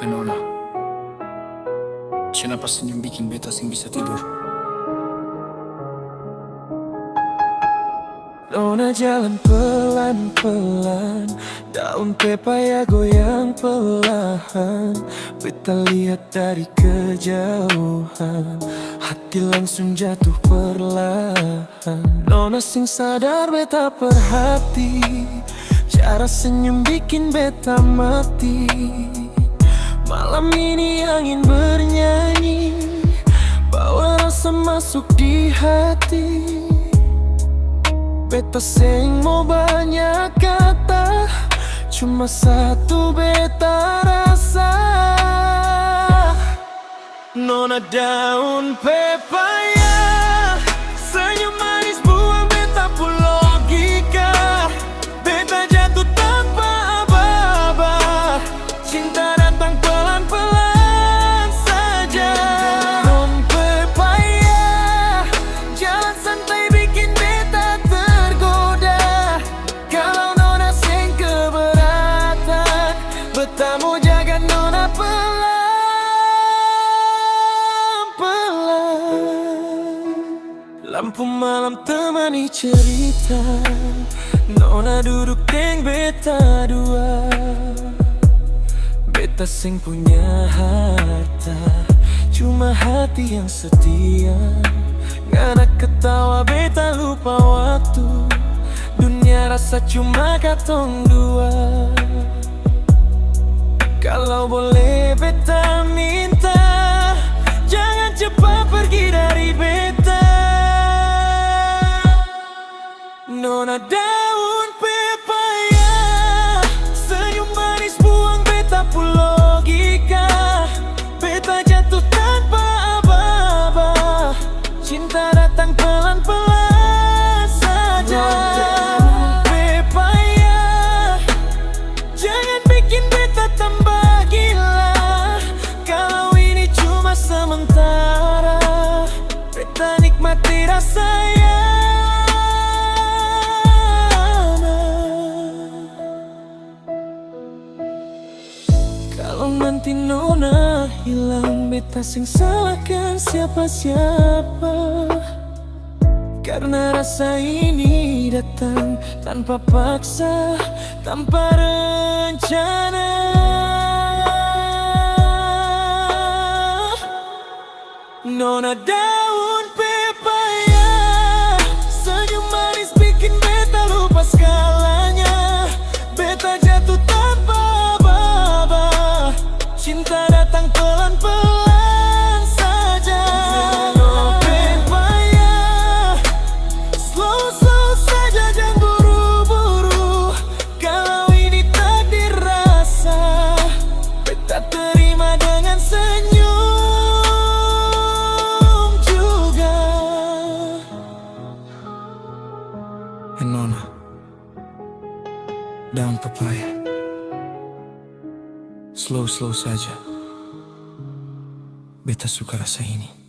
Venona, kenapa senyum bikin beta sing bisa tidur? Nona jalan pelan-pelan, daun pepaya goyang perlahan. Beta lihat dari kejauhan, hati langsung jatuh perlahan. Nona sing sadar beta perhati, cara senyum bikin beta mati. Malam ini angin bernyanyi, bawa rasa masuk di hati. Beta seng mau banyak kata, cuma satu beta rasa. Nona daun pepaya, senyum manis buang beta pu logika. Beta jatuh tanpa aba-aba, cinta datang pelan-pelan saja. Daun pepaya, jalan santai bikin beta tergoda. Kalau nona seng keberatan, beta mau jaga nona pelan-pelan. Lampu malam temani cerita, nona duduk deng beta dua. Beta sing punya harta, cuma hati yang setia. Ngana ketawa beta lupa waktu, dunia rasa cuma katong dua. Kalau boleh beta minta, jangan cepat pergi dari beta. Nona daun pepaya, senyum manis buang beta pu logika. Beta jatuh tanpa aba-aba, cinta datang pelan-pelan saja. Daun pepaya, jangan bikin beta tambah gila. Kalau ini cuma sementara, beta nikmati rasanya. Kalau nanti nona hilang, beta sing salahkan siapa-siapa. Karena rasa ini datang tanpa paksa, tanpa rencana. Nona daun pepaya, senyum manis bikin beta lupa segalanya. Beta jatuh tanpa aba-aba, cinta datang pelan-pelan saja. Nona pepaya, slow-slow saja, jangan buru-buru. Kalau ini takdir rasa, beta terima dengan senyum juga. Nona, daun pepaya, slow-slow saja. Beta suka rasa ini.